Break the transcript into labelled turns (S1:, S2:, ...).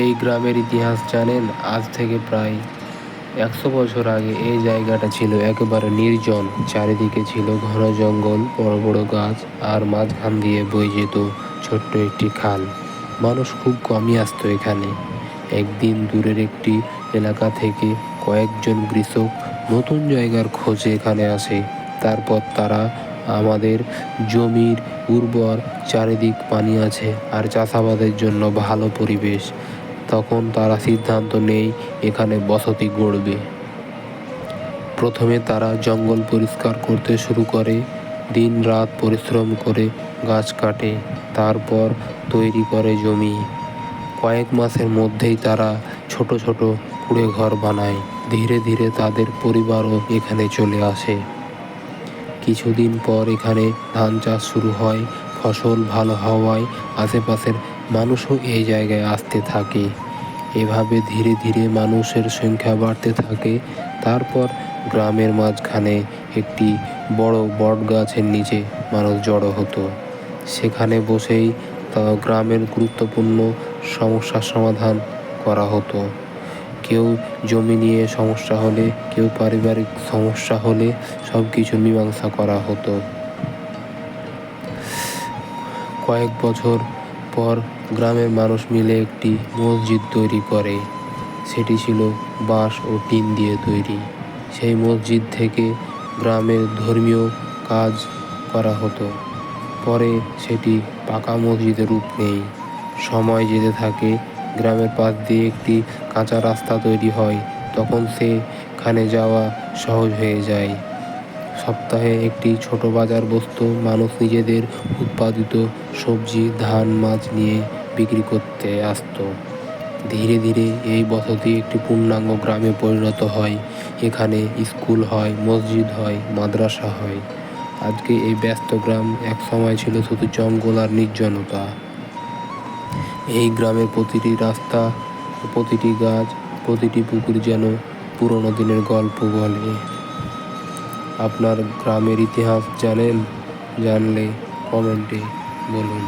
S1: এই গ্রামের ইতিহাস জানেন? আজ থেকে প্রায় 100 বছর আগে এই জায়গাটা ছিল একেবারে নির্জন। চারিদিকে ছিল ঘন জঙ্গল, বড় বড় গাছ, আর মাঝখান দিয়ে বয়ে যেত ছোট্ট একটি খাল। মানুষ খুব কমই আসতো এখানে। একদিন দূরের একটি এলাকা থেকে কয়েকজন কৃষক নতুন জায়গার খোঁজে এখানে আসে। তারপর তারা আমাদের জমির উর্বর, চারিদিক পানি আছে আর চাষাবাদের জন্য ভালো পরিবেশ। তখন তারা সিদ্ধান্ত নেয় এখানে বসতি গড়বে। প্রথমে তারা জঙ্গল পরিষ্কার করতে শুরু করে, দিন রাত পরিশ্রম করে গাছ কাটে, তারপর তৈরি করে জমি। কয়েক মাসের মধ্যেই তারা ছোট ছোট কুঁড়ে ঘর বানায়। ধীরে ধীরে তাদের পরিবারও এখানে চলে আসে। কিছুদিন পর এখানে ধান চাষ শুরু হয়। ফসল ভালো হওয়ায় আশেপাশের মানুষও এই জায়গায় আসতে থাকে। এভাবে ধীরে ধীরে মানুষের সংখ্যা বাড়তে থাকে। তারপর গ্রামের মাঝখানে একটি বড় বট গাছের নিচে মানুষ জড়ো হতো। সেখানে বসেই গ্রামের গুরুত্বপূর্ণ সমস্যার সমাধান করা হতো। কেউ জমি নিয়ে সমস্যা হলে, কেউ পারিবারিক সমস্যা হলে সব কিছু মীমাংসা করা হতো। কয়েক বছর পর গ্রামের মানুষ মিলে একটি মসজিদ তৈরি করে। সেটি ছিল বাঁশ ও টিন দিয়ে তৈরি। সেই মসজিদ থেকে গ্রামের ধর্মীয় কাজ করা হতো। পরে সেটি পাকা মসজিদের রূপ নেয়। সময় যেতে থাকে, গ্রামের পাশ দিয়ে একটি কাঁচা রাস্তা তৈরি হয়। তখন সেখানে যাওয়া সহজ হয়ে যায়। সপ্তাহে একটি ছোট বাজার বসতো। মানুষ নিজেদের উৎপাদিত সবজি, ধান, মাছ নিয়ে বিক্রি করতে আসতো। ধীরে ধীরে এই বসতি একটি পূর্ণাঙ্গ গ্রামে পরিণত হয়। এখানে স্কুল হয়, মসজিদ হয়, মাদ্রাসা হয়। আজকে এই ব্যস্ত গ্রাম একসময় ছিল শুধু জঙ্গল আর নির্জনতা। এই গ্রামের প্রতিটি রাস্তা, প্রতিটি গাছ, প্রতিটি পুকুর যেন পুরনো দিনের গল্প বলে। আপনার গ্রামের ইতিহাস জানেন? জানলে কমেন্টে বলুন।